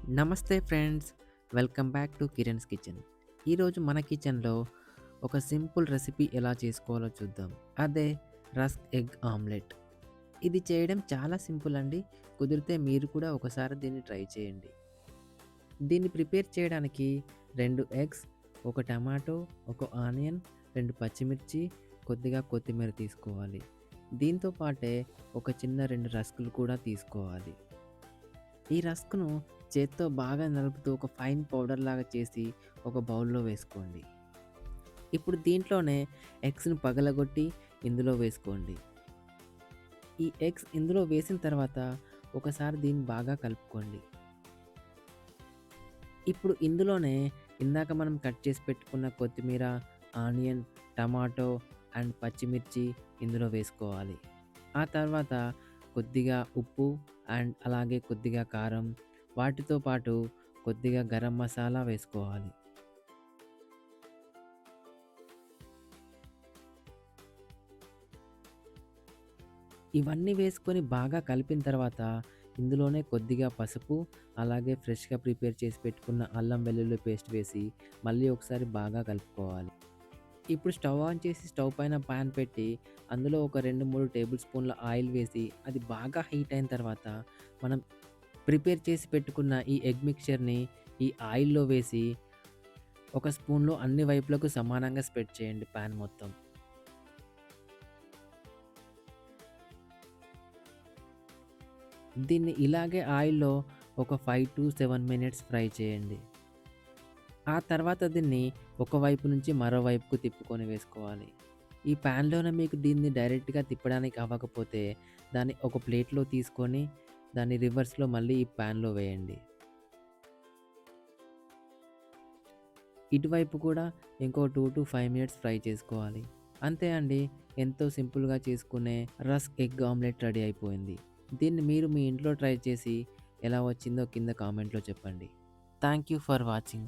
నమస్తే friends, welcome back to Kiran's kitchen. ఈరోజు మన కిచెన్లో ఒక సింపుల్ రెసిపీ ఎలా చేసుకోవాలో చూద్దాం. అదే రస్క్ ఎగ్ ఆమ్లెట్. ఇది చేయడం చాలా సింపుల్ అండి. కుదిరితే మీరు కూడా ఒకసారి దీన్ని ట్రై చేయండి. దీన్ని ప్రిపేర్ చేయడానికి 2 ఎగ్స్, ఒక టమాటో, ఒక ఆనియన్, 2 పచ్చిమిర్చి, కొద్దిగా కొత్తిమీర తీసుకోవాలి. దీంతో పాటే ఒక చిన్న 2 రస్కులు కూడా తీసుకోవాలి. ఈ రస్క్‌ను చేత్తో బాగా నలుపుతూ ఒక ఫైన్ పౌడర్ లాగా చేసి ఒక బౌల్‌లో వేసుకోండి. ఇప్పుడు దీంట్లోనే ఎగ్స్‌ని పగలగొట్టి ఇందులో వేసుకోండి. ఈ ఎగ్స్ ఇందులో వేసిన తర్వాత ఒకసారి దీన్ని బాగా కలుపుకోండి. ఇప్పుడు ఇందులోనే ఇందాక మనం కట్ చేసి పెట్టుకున్న కొత్తిమీర, ఆనియన్, టమాటో అండ్ పచ్చిమిర్చి ఇందులో వేసుకోవాలి. ఆ తర్వాత కొద్దిగా ఉప్పు అండ్ అలాగే కొద్దిగా కారం, వాటితో పాటు కొద్దిగా గరం మసాలా వేసుకోవాలి. ఇవన్నీ వేసుకొని బాగా కలిపిన తర్వాత ఇందులోనే కొద్దిగా పసుపు, అలాగే ఫ్రెష్‌గా ప్రిపేర్ చేసి పెట్టుకున్న అల్లం వెల్లుల్లి పేస్ట్ వేసి మళ్ళీ ఒకసారి బాగా కలుపుకోవాలి. ఇప్పుడు స్టవ్ ఆన్ చేసి స్టవ్ పైన పాన్ పెట్టి అందులో ఒక 2, 3 టేబుల్ స్పూన్ల ఆయిల్ వేసి అది బాగా హీట్ అయిన తర్వాత మనం ప్రిపేర్ చేసి పెట్టుకున్న ఈ ఎగ్ మిక్చర్‌ని ఈ ఆయిల్‌లో వేసి ఒక స్పూన్‌లో అన్ని వైపులకు సమానంగా స్ప్రెడ్ చేయండి పాన్ మొత్తం. దీన్ని ఇలాగే ఆయిల్‌లో ఒక 5-7 మినిట్స్ ఫ్రై చేయండి. ఆ తర్వాత దీన్ని ఒక వైపు నుంచి మరో వైపుకు తిప్పుకొని వేసుకోవాలి. ఈ ప్యాన్‌లోనే మీకు దీన్ని డైరెక్ట్‌గా తిప్పడానికి అవ్వకపోతే దాన్ని ఒక ప్లేట్‌లో తీసుకొని దాన్ని రివర్స్‌లో మళ్ళీ ఈ ప్యాన్‌లో వేయండి. ఇటువైపు కూడా ఇంకో 2-5 మినిట్స్ ఫ్రై చేసుకోవాలి. అంతే అండి. ఎంతో సింపుల్‌గా చేసుకునే రస్క్ ఎగ్ ఆమ్లెట్ రెడీ అయిపోయింది. దీన్ని మీరు మీ ఇంట్లో ట్రై చేసి ఎలా వచ్చిందో కింద కామెంట్‌లో చెప్పండి. Thank you for watching.